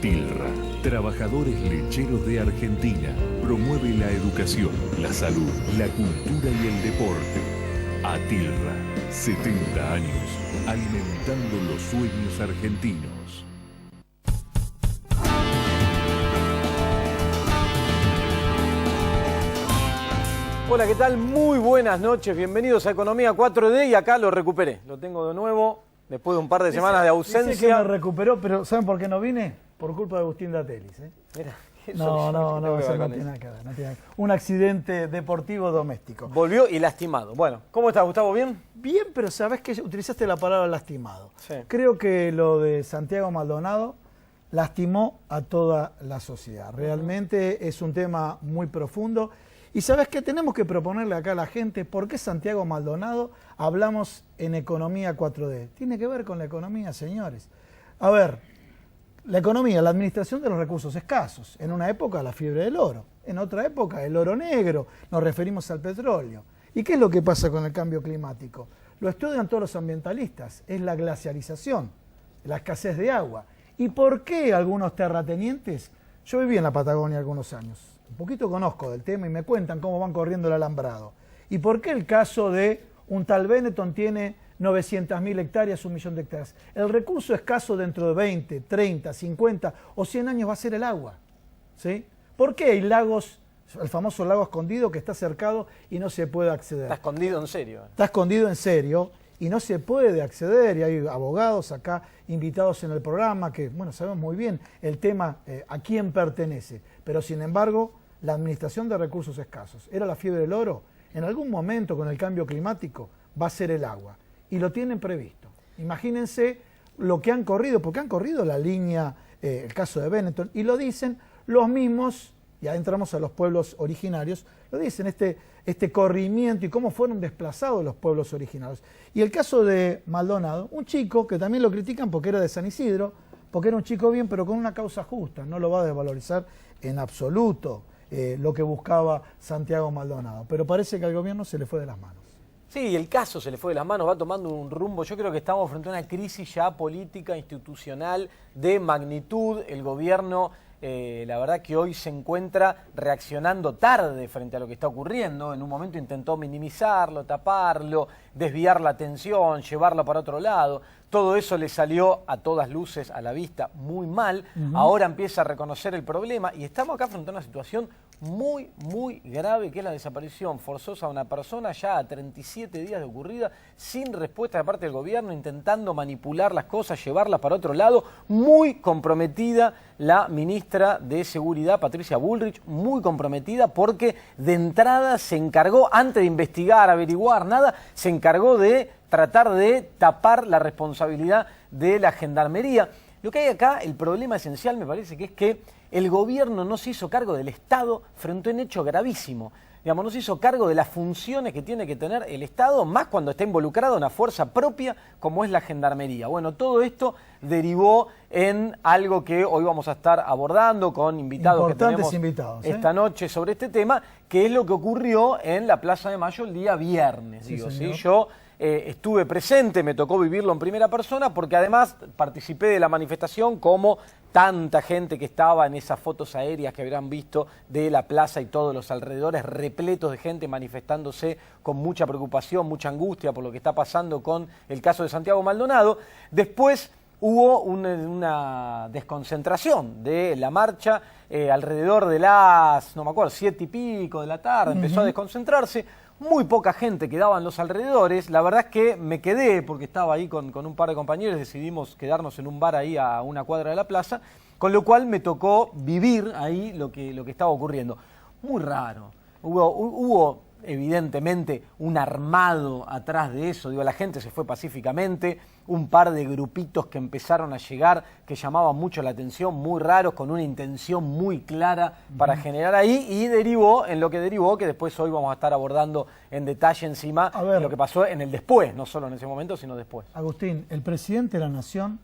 ATILRA, Trabajadores Lecheros de Argentina, promueve la educación, la salud, la cultura y el deporte. ATILRA, 70 años, alimentando los sueños argentinos. Hola, ¿qué tal? Muy buenas noches, bienvenidos a Economía 4D y acá lo recuperé. Lo tengo de nuevo, después de un par de semanas de ausencia. Dice que me recuperó, pero ¿saben por qué no vine? Por culpa de Agustín Datelis. Mira, No, eso no tiene nada que ver. Un accidente deportivo doméstico. Volvió y lastimado. Bueno, ¿cómo estás, Gustavo? ¿Bien? Bien, pero sabés que utilizaste la palabra lastimado. Sí. Creo que lo de Santiago Maldonado lastimó a toda la sociedad. Realmente es un tema muy profundo. Y ¿sabés qué? Tenemos que proponerle acá a la gente por qué Santiago Maldonado hablamos en Economía 4D. Tiene que ver con la economía, señores. A ver, la economía, la administración de los recursos escasos. En una época la fiebre del oro, en otra época el oro negro, nos referimos al petróleo. ¿Y qué es lo que pasa con el cambio climático? Lo estudian todos los ambientalistas, es la glacialización, la escasez de agua. ¿Y por qué algunos terratenientes? Yo viví en la Patagonia algunos años. Un poquito conozco del tema y me cuentan cómo van corriendo el alambrado. ¿Y por qué el caso de un tal Benetton tiene 900.000 hectáreas, 1 millón de hectáreas? El recurso escaso dentro de 20, 30, 50 o 100 años va a ser el agua. ¿Sí? ¿Por qué hay lagos, el famoso lago escondido que está cercado y no se puede acceder? Está escondido en serio. Está escondido en serio y no se puede acceder, y hay abogados acá invitados en el programa que, bueno, sabemos muy bien el tema a quién pertenece, pero sin embargo la administración de recursos escasos era la fiebre del oro. En algún momento con el cambio climático va a ser el agua y lo tienen previsto. Imagínense lo que han corrido, porque han corrido la línea, el caso de Benetton, y lo dicen los mismos, ya entramos a los pueblos originarios, lo dicen, este corrimiento y cómo fueron desplazados los pueblos originarios. Y el caso de Maldonado, un chico que también lo critican porque era de San Isidro, porque era un chico bien, pero con una causa justa, no lo va a desvalorizar en absoluto lo que buscaba Santiago Maldonado, pero parece que al gobierno se le fue de las manos. Sí, el caso se le fue de las manos, va tomando un rumbo. Yo creo que estamos frente a una crisis ya política, institucional, de magnitud. El gobierno, la verdad que hoy se encuentra reaccionando tarde frente a lo que está ocurriendo. En un momento intentó minimizarlo, taparlo, desviar la atención, llevarla para otro lado. Todo eso le salió a todas luces, a la vista, muy mal. Ahora empieza a reconocer el problema y estamos acá frente a una situación muy, muy grave, que es la desaparición forzosa de una persona ya a 37 días de ocurrida, sin respuesta de parte del gobierno, intentando manipular las cosas, llevarlas para otro lado. Muy comprometida la ministra de Seguridad, Patricia Bullrich, muy comprometida porque de entrada se encargó, antes de investigar, averiguar, nada, se encargó de tratar de tapar la responsabilidad de la Gendarmería. Lo que hay acá, el problema esencial me parece que es que el gobierno no se hizo cargo del Estado frente a un hecho gravísimo. Digamos, no se hizo cargo de las funciones que tiene que tener el Estado, más cuando está involucrado en una fuerza propia como es la Gendarmería. Bueno, todo esto derivó en algo que hoy vamos a estar abordando con invitados que tenemos esta noche sobre este tema, que es lo que ocurrió en la Plaza de Mayo el día viernes. Sí, ¿Sí? Yo estuve presente, me tocó vivirlo en primera persona porque además participé de la manifestación como tanta gente que estaba en esas fotos aéreas que habrán visto de la plaza y todos los alrededores, repletos de gente manifestándose con mucha preocupación, mucha angustia por lo que está pasando con el caso de Santiago Maldonado. Después hubo una desconcentración de la marcha alrededor de las, no me acuerdo, 7 y pico de la tarde, empezó a desconcentrarse. Muy poca gente quedaba en los alrededores. La verdad es que me quedé porque estaba ahí con un par de compañeros, decidimos quedarnos en un bar ahí a una cuadra de la plaza, con lo cual me tocó vivir ahí lo que estaba ocurriendo. Muy raro. Hubo evidentemente un armado atrás de eso, digo, la gente se fue pacíficamente, un par de grupitos que empezaron a llegar que llamaban mucho la atención, muy raros, con una intención muy clara para generar ahí, y derivó en lo que derivó, que después hoy vamos a estar abordando en detalle encima lo que pasó en el después, no solo en ese momento, sino después. Agustín, el presidente de la Nación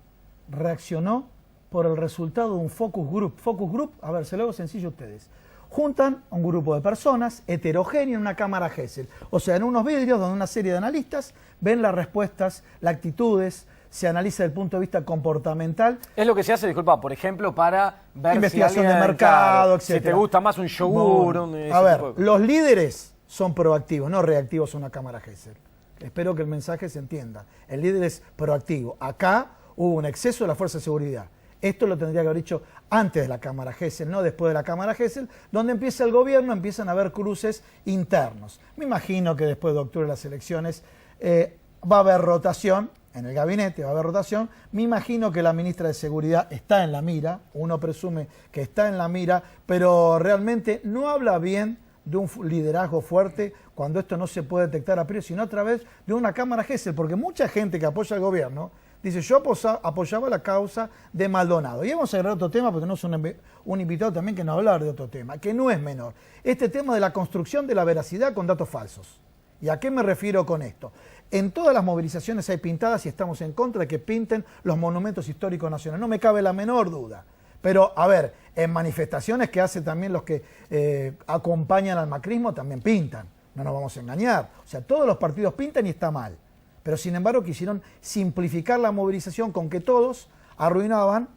reaccionó por el resultado de un focus group. Focus group, a ver, se lo hago sencillo a ustedes. Juntan a un grupo de personas heterogéneas en una cámara Gesell. O sea, en unos vidrios donde una serie de analistas ven las respuestas, las actitudes, se analiza desde el punto de vista comportamental. Es lo que se hace, disculpa, por ejemplo, para ver Investigación si de mercado, si etcétera. te gusta más un yogur. Bueno, a ver, los líderes son proactivos, no reactivos a una cámara Gesell. Espero que el mensaje se entienda. El líder es proactivo. Acá hubo un exceso de la fuerza de seguridad. Esto lo tendría que haber dicho antes de la cámara Gesell, no después de la cámara Gesell, donde empieza el gobierno, empiezan a haber cruces internos. Me imagino que después de octubre de las elecciones va a haber rotación en el gabinete, va a haber rotación. Me imagino que la ministra de Seguridad está en la mira, uno presume que está en la mira, pero realmente no habla bien de un liderazgo fuerte cuando esto no se puede detectar a priori, sino a través de una cámara Gesell, porque mucha gente que apoya al gobierno dice, yo apoyaba la causa de Maldonado. Y vamos a agregar otro tema, porque tenemos un invitado también que nos va a hablar de otro tema, que no es menor. Este tema de la construcción de la veracidad con datos falsos. ¿Y a qué me refiero con esto? En todas las movilizaciones hay pintadas y estamos en contra de que pinten los monumentos históricos nacionales. No me cabe la menor duda. Pero, a ver, en manifestaciones que hacen también los que acompañan al macrismo, también pintan. No nos vamos a engañar. O sea, todos los partidos pintan y está mal. Pero, sin embargo, quisieron simplificar la movilización con que todos arruinaban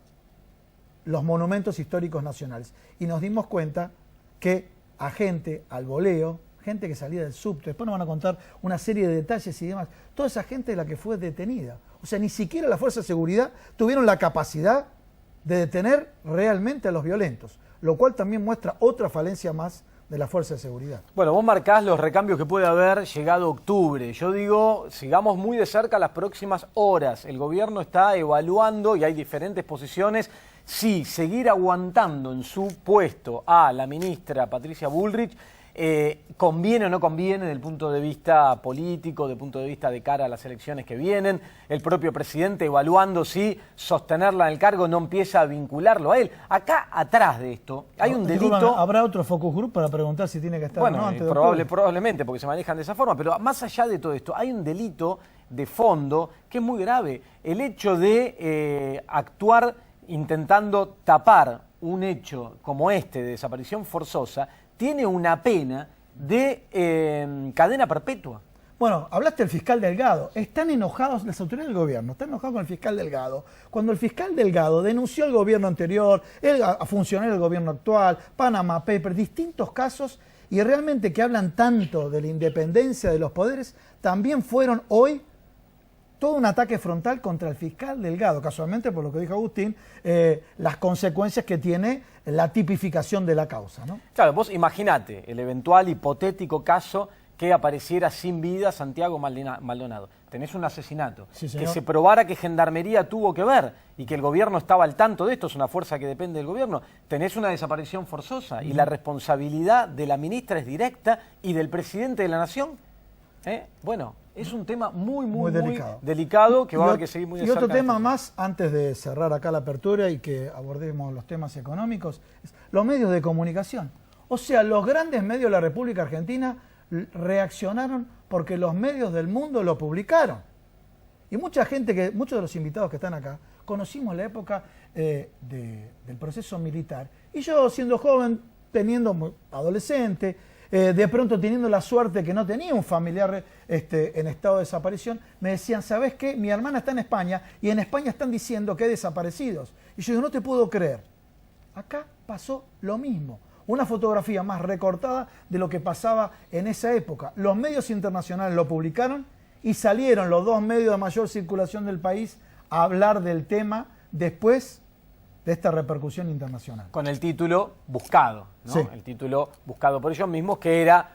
los monumentos históricos nacionales. Y nos dimos cuenta que a gente, al voleo, gente que salía del subte, después nos van a contar una serie de detalles y demás, toda esa gente de la que fue detenida. O sea, ni siquiera las fuerzas de seguridad tuvieron la capacidad de detener realmente a los violentos, lo cual también muestra otra falencia más de la fuerza de seguridad. Bueno, vos marcás los recambios que puede haber llegado octubre. Yo digo, sigamos muy de cerca las próximas horas. El gobierno está evaluando y hay diferentes posiciones si seguir aguantando en su puesto a la ministra Patricia Bullrich conviene o no conviene desde el punto de vista político, desde el punto de vista de cara a las elecciones que vienen. El propio presidente evaluando si sostenerla en el cargo no empieza a vincularlo a él. Acá atrás de esto hay un delito. ¿Habrá otro focus group para preguntar si tiene que estar bueno, o no antes probablemente, porque se manejan de esa forma, pero más allá de todo esto, hay un delito de fondo que es muy grave. El hecho de actuar intentando tapar un hecho como este de desaparición forzosa tiene una pena de cadena perpetua. Bueno, hablaste del fiscal Delgado. Están enojados las autoridades del gobierno, están enojados con el fiscal Delgado. Cuando el fiscal Delgado denunció al gobierno anterior, a funcionarios del gobierno actual, Panama Papers, distintos casos, y realmente que hablan tanto de la independencia de los poderes, también fueron hoy todo un ataque frontal contra el fiscal Delgado, casualmente por lo que dijo Agustín, las consecuencias que tiene la tipificación de la causa, ¿no? Claro, vos imaginate el eventual hipotético caso que apareciera sin vida Santiago Maldonado. Tenés un asesinato, sí, que se probara que Gendarmería tuvo que ver y que el gobierno estaba al tanto de esto, es una fuerza que depende del gobierno. Tenés una desaparición forzosa y la responsabilidad de la ministra es directa y del presidente de la nación. Bueno, es un tema muy delicado que va a haber que seguir muy de cerca. Y otro tema más, antes de cerrar acá la apertura y que abordemos los temas económicos, es los medios de comunicación. O sea, los grandes medios de la República Argentina reaccionaron porque los medios del mundo lo publicaron. Y mucha gente, muchos de los invitados que están acá, conocimos la época del proceso militar. Y yo, siendo joven, adolescente, de pronto teniendo la suerte que no tenía un familiar en estado de desaparición, me decían, ¿sabes qué? Mi hermana está en España y en España están diciendo que hay desaparecidos. Y yo digo, no te puedo creer. Acá pasó lo mismo. Una fotografía más recortada de lo que pasaba en esa época. Los medios internacionales lo publicaron y salieron los dos medios de mayor circulación del país a hablar del tema después de esta repercusión internacional. Con el título buscado, ¿no? Sí. El título buscado por ellos mismos, que era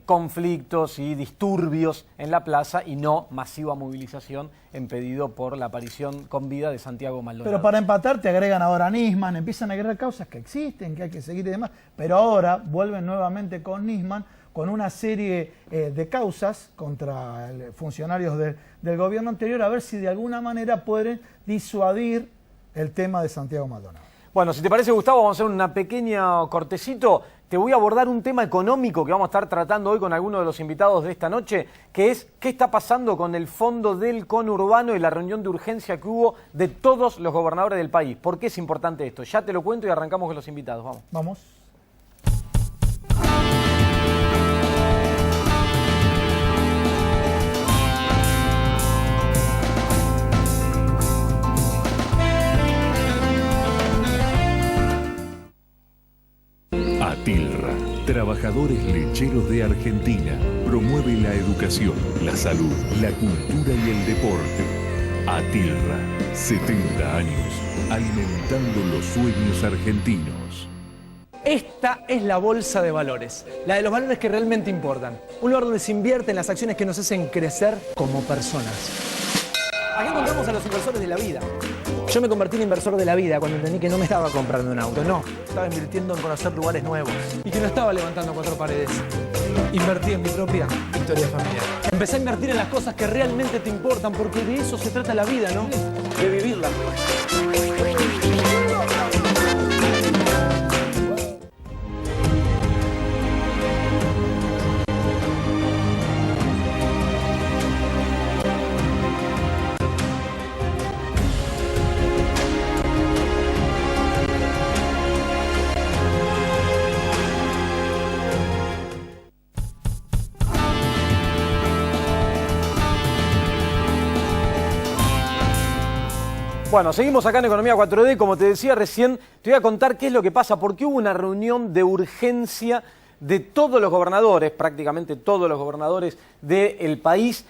conflictos y disturbios en la plaza y no masiva movilización impedido por la aparición con vida de Santiago Maldonado. Pero para empatar te agregan ahora a Nisman, empiezan a agregar causas que existen, que hay que seguir y demás, pero ahora vuelven nuevamente con Nisman, con una serie de causas contra funcionarios del gobierno anterior, a ver si de alguna manera pueden disuadir el tema de Santiago Maldonado. Bueno, si te parece, Gustavo, vamos a hacer una pequeña cortecito. Te voy a abordar un tema económico que vamos a estar tratando hoy con algunos de los invitados de esta noche, que es qué está pasando con el fondo del conurbano y la reunión de urgencia que hubo de todos los gobernadores del país. ¿Por qué es importante esto? Ya te lo cuento y arrancamos con los invitados. Vamos. Vamos. Trabajadores Lecheros de Argentina promueve la educación, la salud, la cultura y el deporte. ATILRA, 70 años, alimentando los sueños argentinos. Esta es la bolsa de valores, la de los valores que realmente importan. Un lugar donde se invierten las acciones que nos hacen crecer como personas. Aquí encontramos a los inversores de la vida. Yo me convertí en inversor de la vida cuando entendí que no me estaba comprando un auto, no. Estaba invirtiendo en conocer lugares nuevos y que no estaba levantando 4 paredes. Invertí en mi propia historia familiar. Empecé a invertir en las cosas que realmente te importan, porque de eso se trata la vida, ¿no? De vivirla. Bueno, seguimos acá en Economía 4D. Como te decía recién, te voy a contar qué es lo que pasa, porque hubo una reunión de urgencia de todos los gobernadores, prácticamente todos los gobernadores del país,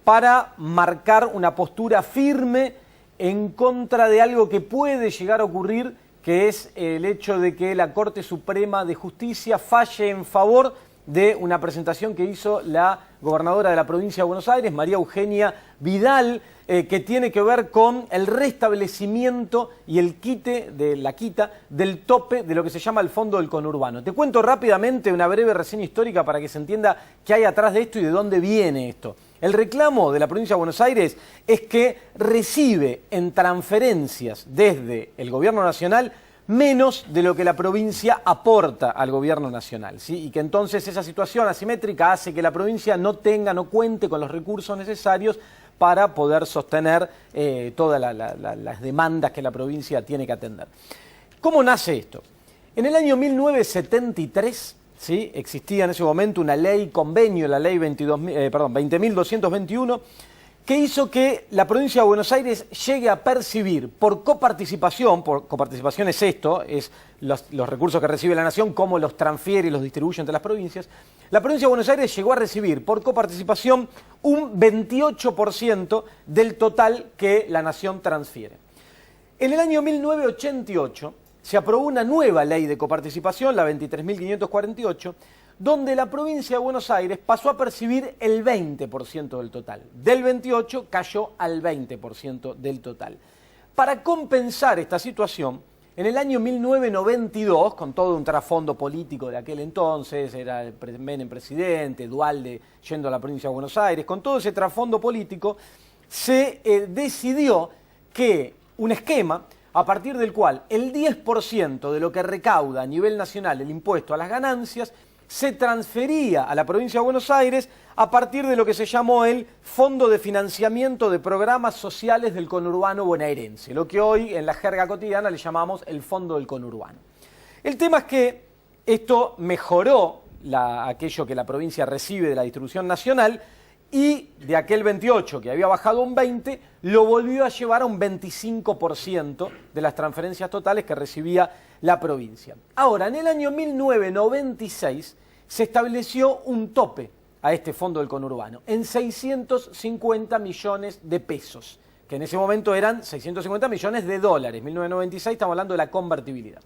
para marcar una postura firme en contra de algo que puede llegar a ocurrir, que es el hecho de que la Corte Suprema de Justicia falle en favor de una presentación que hizo la gobernadora de la provincia de Buenos Aires, María Eugenia Vidal, que tiene que ver con el restablecimiento y el quite de la quita del tope de lo que se llama el Fondo del Conurbano. Te cuento rápidamente una breve reseña histórica para que se entienda qué hay atrás de esto y de dónde viene esto. El reclamo de la provincia de Buenos Aires es que recibe en transferencias desde el gobierno nacional menos de lo que la provincia aporta al gobierno nacional, ¿sí? Y que entonces esa situación asimétrica hace que la provincia no cuente con los recursos necesarios para poder sostener todas las demandas que la provincia tiene que atender. ¿Cómo nace esto? En el año 1973, ¿sí? Existía en ese momento una ley convenio, la ley 20.221, que hizo que la provincia de Buenos Aires llegue a percibir por coparticipación es esto, es los recursos que recibe la nación, cómo los transfiere y los distribuye entre las provincias. La provincia de Buenos Aires llegó a recibir por coparticipación un 28% del total que la nación transfiere. En el año 1988 se aprobó una nueva ley de coparticipación, la 23.548, donde la provincia de Buenos Aires pasó a percibir el 20% del total. Del 28% cayó al 20% del total. Para compensar esta situación, en el año 1992, con todo un trasfondo político de aquel entonces, era el Menem presidente, Duhalde yendo a la provincia de Buenos Aires, con todo ese trasfondo político, se decidió que un esquema a partir del cual el 10% de lo que recauda a nivel nacional el impuesto a las ganancias se transfería a la provincia de Buenos Aires a partir de lo que se llamó el Fondo de Financiamiento de Programas Sociales del Conurbano Bonaerense, lo que hoy en la jerga cotidiana le llamamos el Fondo del Conurbano. El tema es que esto mejoró aquello que la provincia recibe de la distribución nacional y de aquel 28 que había bajado a un 20, lo volvió a llevar a un 25% de las transferencias totales que recibía la provincia. Ahora, en el año 1996 se estableció un tope a este Fondo del Conurbano en 650 millones de pesos, que en ese momento eran 650 millones de dólares. 1996 estamos hablando de la convertibilidad.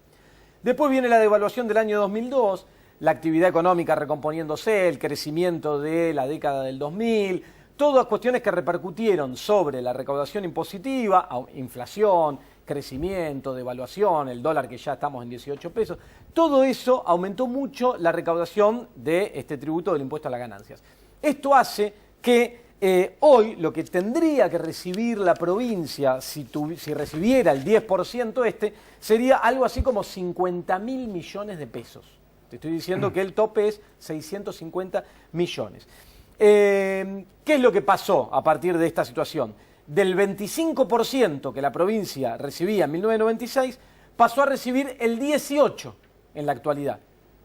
Después viene la devaluación del año 2002, la actividad económica recomponiéndose, el crecimiento de la década del 2000, todas cuestiones que repercutieron sobre la recaudación impositiva, inflación, crecimiento, devaluación, el dólar que ya estamos en 18 pesos, todo eso aumentó mucho la recaudación de este tributo del impuesto a las ganancias. Esto hace que hoy lo que tendría que recibir la provincia, si recibiera el 10% sería algo así como 50.000 millones de pesos. Te estoy diciendo que el tope es 650 millones. ¿Qué es lo que pasó a partir de esta situación? Del 25% que la provincia recibía en 1996, pasó a recibir el 18% en la actualidad.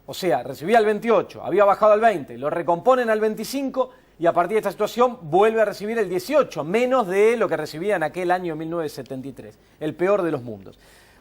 O sea, recibía el 28%, había bajado al 20%, lo recomponen al 25% y a partir de esta situación vuelve a recibir el 18%, menos de lo que recibía en aquel año 1973, el peor de los mundos.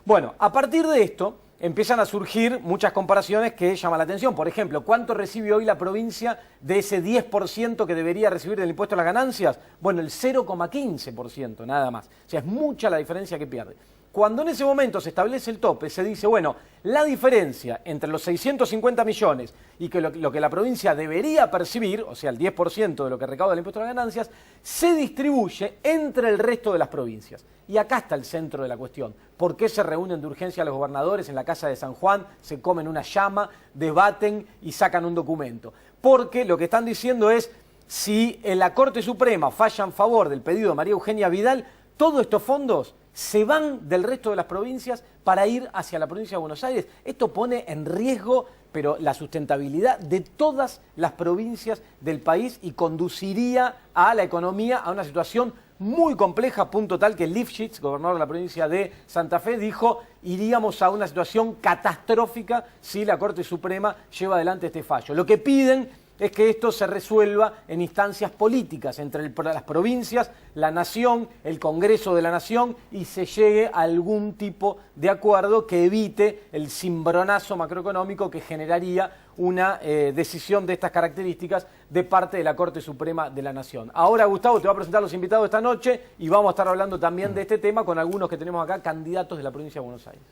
Bueno, a partir de esto, empiezan a surgir muchas comparaciones que llaman la atención. Por ejemplo, ¿cuánto recibe hoy la provincia de ese 10% que debería recibir del impuesto a las ganancias? Bueno, el 0,15% nada más. O sea, es mucha la diferencia que pierde. Cuando en ese momento se establece el tope, se dice, bueno, la diferencia entre los 650 millones y que lo que la provincia debería percibir, o sea, el 10% de lo que recauda el impuesto a las ganancias, se distribuye entre el resto de las provincias. Y acá está el centro de la cuestión. ¿Por qué se reúnen de urgencia los gobernadores en la Casa de San Juan, se comen una llama, debaten y sacan un documento? Porque lo que están diciendo es, si en la Corte Suprema falla en favor del pedido de María Eugenia Vidal, todos estos fondos se van del resto de las provincias para ir hacia la provincia de Buenos Aires. Esto pone en riesgo, pero la sustentabilidad de todas las provincias del país y conduciría a la economía a una situación muy compleja, a punto tal que Lifshitz, gobernador de la provincia de Santa Fe, dijo, iríamos a una situación catastrófica si la Corte Suprema lleva adelante este fallo. Lo que piden es que esto se resuelva en instancias políticas entre las provincias, la nación, el Congreso de la Nación y se llegue a algún tipo de acuerdo que evite el cimbronazo macroeconómico que generaría una decisión de estas características de parte de la Corte Suprema de la Nación. Ahora, Gustavo, te va a presentar los invitados esta noche y vamos a estar hablando también de este tema con algunos que tenemos acá, candidatos de la provincia de Buenos Aires.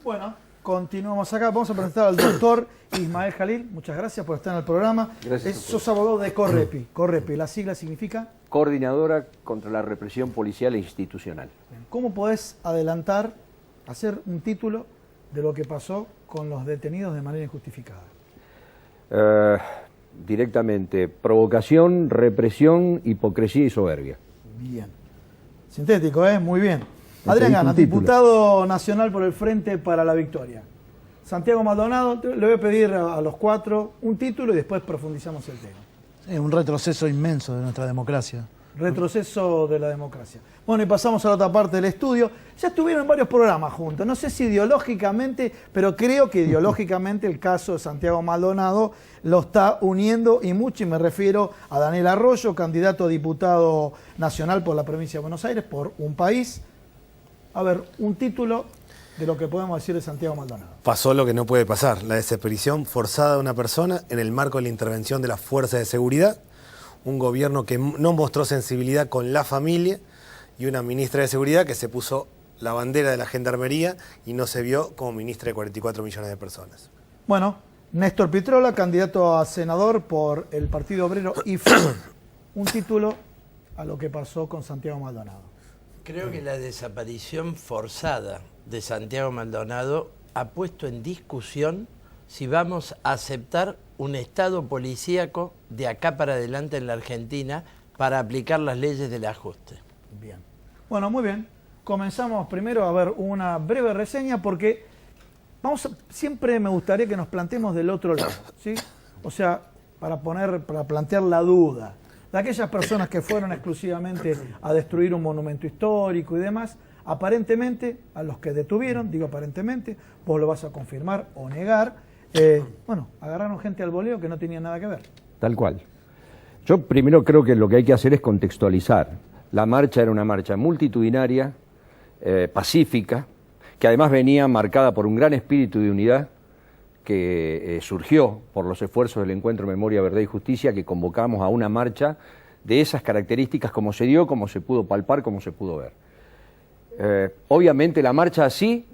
Bueno, continuamos acá. Vamos a presentar al doctor Ismael Jalil. Muchas gracias por estar en el programa. Gracias. Sos abogado de Correpi. Correpi, la sigla significa... Coordinadora contra la represión policial e institucional. ¿Cómo podés adelantar, hacer un título de lo que pasó con los detenidos de manera injustificada? Directamente, provocación, represión, hipocresía y soberbia. Bien. Sintético, ¿eh? Muy bien. Adrián Ganas, diputado nacional por el Frente para la Victoria. Santiago Maldonado, le voy a pedir a los cuatro un título y después profundizamos el tema. Es un retroceso inmenso de nuestra democracia. Retroceso de la democracia. Bueno, y pasamos a la otra parte del estudio. Ya estuvieron en varios programas juntos. No sé si ideológicamente, pero creo que ideológicamente el caso de Santiago Maldonado lo está uniendo y mucho. Y me refiero a Daniel Arroyo, candidato a diputado nacional por la provincia de Buenos Aires, por Un País. A ver, un título de lo que podemos decir de Santiago Maldonado. Pasó lo que no puede pasar, la desaparición forzada de una persona en el marco de la intervención de las fuerzas de seguridad, un gobierno que no mostró sensibilidad con la familia y una ministra de Seguridad que se puso la bandera de la gendarmería y no se vio como ministra de 44 millones de personas. Bueno, Néstor Pitrola, candidato a senador por el Partido Obrero y un título a lo que pasó con Santiago Maldonado. Creo que la desaparición forzada de Santiago Maldonado ha puesto en discusión si vamos a aceptar un Estado policíaco de acá para adelante en la Argentina para aplicar las leyes del ajuste. Bien. Bueno, muy bien. Comenzamos primero a ver una breve reseña porque siempre me gustaría que nos planteemos del otro lado, ¿sí? O sea, para plantear la duda de aquellas personas que fueron exclusivamente a destruir un monumento histórico y demás. Aparentemente, a los que detuvieron, digo aparentemente, vos lo vas a confirmar o negar, agarraron gente al voleo que no tenía nada que ver. Tal cual. Yo primero creo que lo que hay que hacer es contextualizar. La marcha era una marcha multitudinaria, pacífica, que además venía marcada por un gran espíritu de unidad que surgió por los esfuerzos del Encuentro Memoria, Verdad y Justicia, que convocamos a una marcha de esas características, como se dio, como se pudo palpar, como se pudo ver. Obviamente la marcha así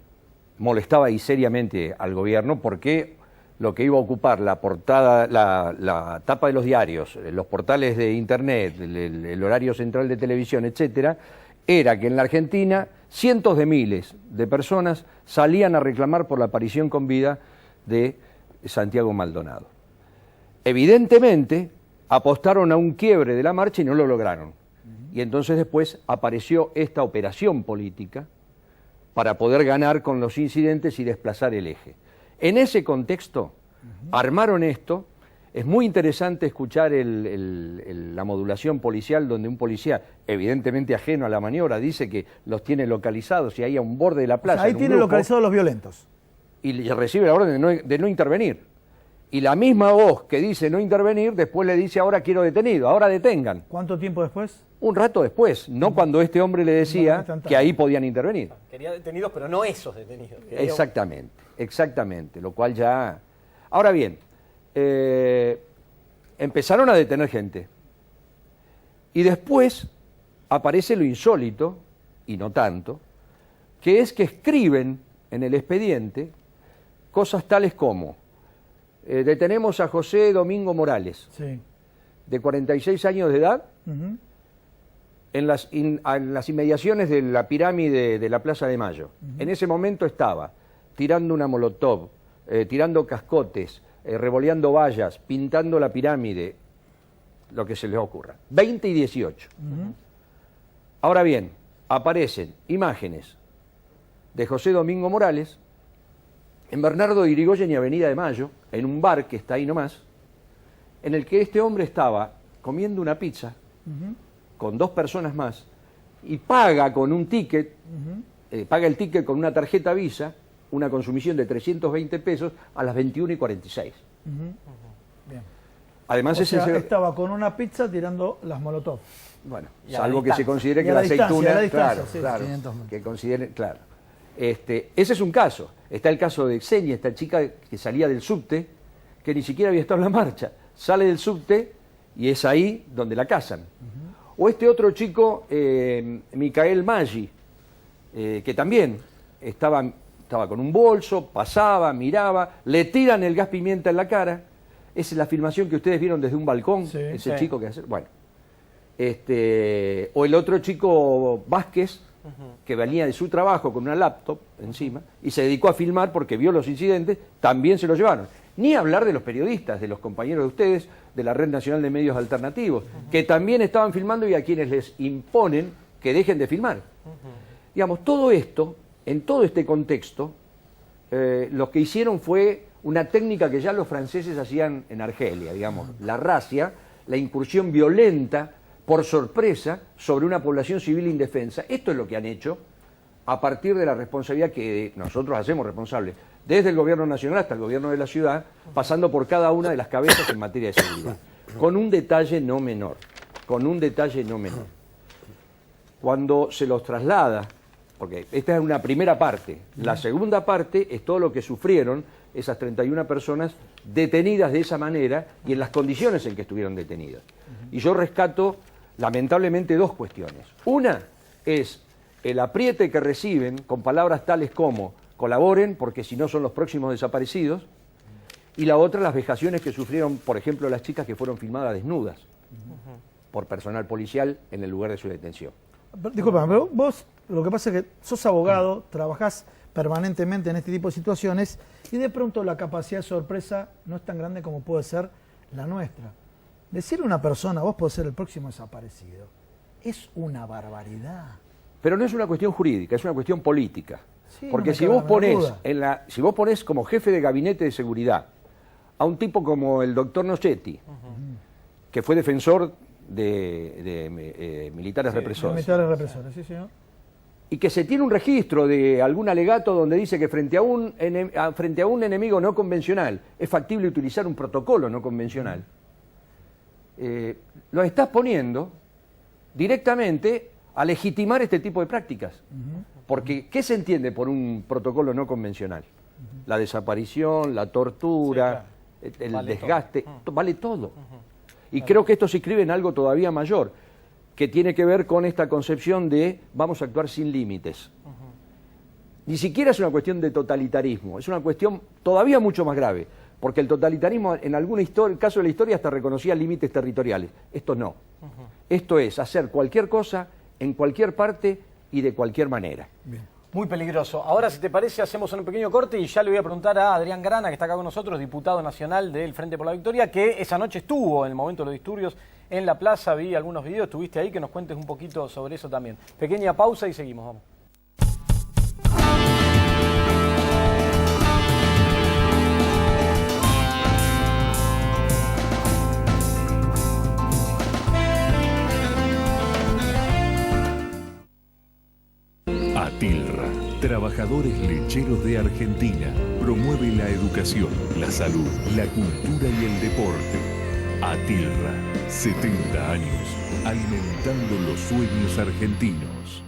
molestaba y seriamente al gobierno porque lo que iba a ocupar la portada, la tapa de los diarios, los portales de internet, el horario central de televisión, etcétera, era que en la Argentina cientos de miles de personas salían a reclamar por la aparición con vida de Santiago Maldonado. Evidentemente apostaron a un quiebre de la marcha y no lo lograron. Y entonces después apareció esta operación política para poder ganar con los incidentes y desplazar el eje. En ese contexto armaron esto. Es muy interesante escuchar la modulación policial donde un policía, evidentemente ajeno a la maniobra, dice que los tiene localizados y ahí a un borde de la plaza. O sea, ahí tiene localizados los violentos. Y recibe la orden de no intervenir. Y la misma voz que dice no intervenir, después le dice ahora quiero detenido, ahora detengan. ¿Cuánto tiempo después? Un rato después, no cuando este hombre le decía que ahí podían intervenir. Quería detenidos, pero no esos detenidos. Quería... Exactamente, exactamente, lo cual ya... Ahora bien, empezaron a detener gente. Y después aparece lo insólito, y no tanto, que es que escriben en el expediente cosas tales como detenemos a José Domingo Morales, Sí. de 46 años de edad, Ujú. en las inmediaciones de la pirámide de la Plaza de Mayo. En ese momento estaba tirando una molotov, tirando cascotes, revoleando vallas, pintando la pirámide, lo que se les ocurra. 20 y 18. Ahora bien, aparecen imágenes de José Domingo Morales en Bernardo de Irigoyen y Avenida de Mayo, en un bar que está ahí nomás, en el que este hombre estaba comiendo una pizza con 2 personas más y paga con un ticket, paga el ticket con una tarjeta Visa, una consumición de 320 pesos a las 21:46. Bien. Además, O sea, ese estaba con una pizza tirando las molotov. bueno, Y a salvo la que se distancia. considere Y que a la la distancia, aceituna, a la distancia, claro, sí, claro, 500 metros. que considere, claro. Ese es un caso. Está el caso de Xenia, esta chica que salía del subte, que ni siquiera había estado en la marcha. Sale del subte y es ahí donde la casan. O este otro chico, Micael Maggi, que también estaba con un bolso, pasaba, miraba, le tiran el gas pimienta en la cara. Esa es la filmación que ustedes vieron desde un balcón, Sí. ese Sí. chico que hace... Bueno. O el otro chico Vázquez, que venía de su trabajo con una laptop encima y se dedicó a filmar porque vio los incidentes, también se lo llevaron. Ni hablar de los periodistas, de los compañeros de ustedes, de la Red Nacional de Medios Alternativos, que también estaban filmando y a quienes les imponen que dejen de filmar. Digamos, todo esto, en todo este contexto, lo que hicieron fue una técnica que ya los franceses hacían en Argelia, digamos, la razzia, la incursión violenta por sorpresa sobre una población civil indefensa. Esto es lo que han hecho a partir de la responsabilidad que nosotros hacemos responsables, desde el gobierno nacional hasta el gobierno de la ciudad, pasando por cada una de las cabezas en materia de seguridad. Con un detalle no menor, Cuando se los traslada, porque esta es una primera parte, la segunda parte es todo lo que sufrieron esas 31 personas detenidas de esa manera y en las condiciones en que estuvieron detenidas. Y yo rescato lamentablemente 2 cuestiones. Una es el apriete que reciben con palabras tales como colaboren porque si no son los próximos desaparecidos, y la otra las vejaciones que sufrieron, por ejemplo, las chicas que fueron filmadas desnudas por personal policial en el lugar de su detención. Disculpa, pero vos lo que pasa es que sos abogado, trabajás permanentemente en este tipo de situaciones y de pronto la capacidad de sorpresa no es tan grande como puede ser la nuestra. Decirle a una persona, vos podés ser el próximo desaparecido, es una barbaridad. Pero no es una cuestión jurídica, es una cuestión política. Sí, Porque no me si cabe vos la menor ponés duda. si vos ponés como jefe de gabinete de seguridad a un tipo como el doctor Nochetti, que fue defensor de militares represores, Militares represores, sí señor. y que se tiene un registro de algún alegato donde dice que frente a un enemigo no convencional es factible utilizar un protocolo no convencional, lo estás poniendo directamente a legitimar este tipo de prácticas. Porque, ¿qué se entiende por un protocolo no convencional? La desaparición, la tortura, el Vale desgaste, vale todo. Y creo que esto se inscribe en algo todavía mayor, que tiene que ver con esta concepción de vamos a actuar sin límites. Ni siquiera es una cuestión de totalitarismo, es una cuestión todavía mucho más grave, porque el totalitarismo en algún caso de la historia hasta reconocía límites territoriales. Esto no. Esto es hacer cualquier cosa en cualquier parte y de cualquier manera. Muy peligroso. Ahora, si te parece, hacemos un pequeño corte y ya le voy a preguntar a Adrián Grana, que está acá con nosotros, diputado nacional del Frente por la Victoria, que esa noche estuvo en el momento de los disturbios en la plaza, vi algunos videos, estuviste ahí, que nos cuentes un poquito sobre eso también. Pequeña pausa y seguimos, vamos. ATILRA, Trabajadores Lecheros de Argentina promueve la educación, la salud, la cultura y el deporte. ATILRA, 70 años, alimentando los sueños argentinos.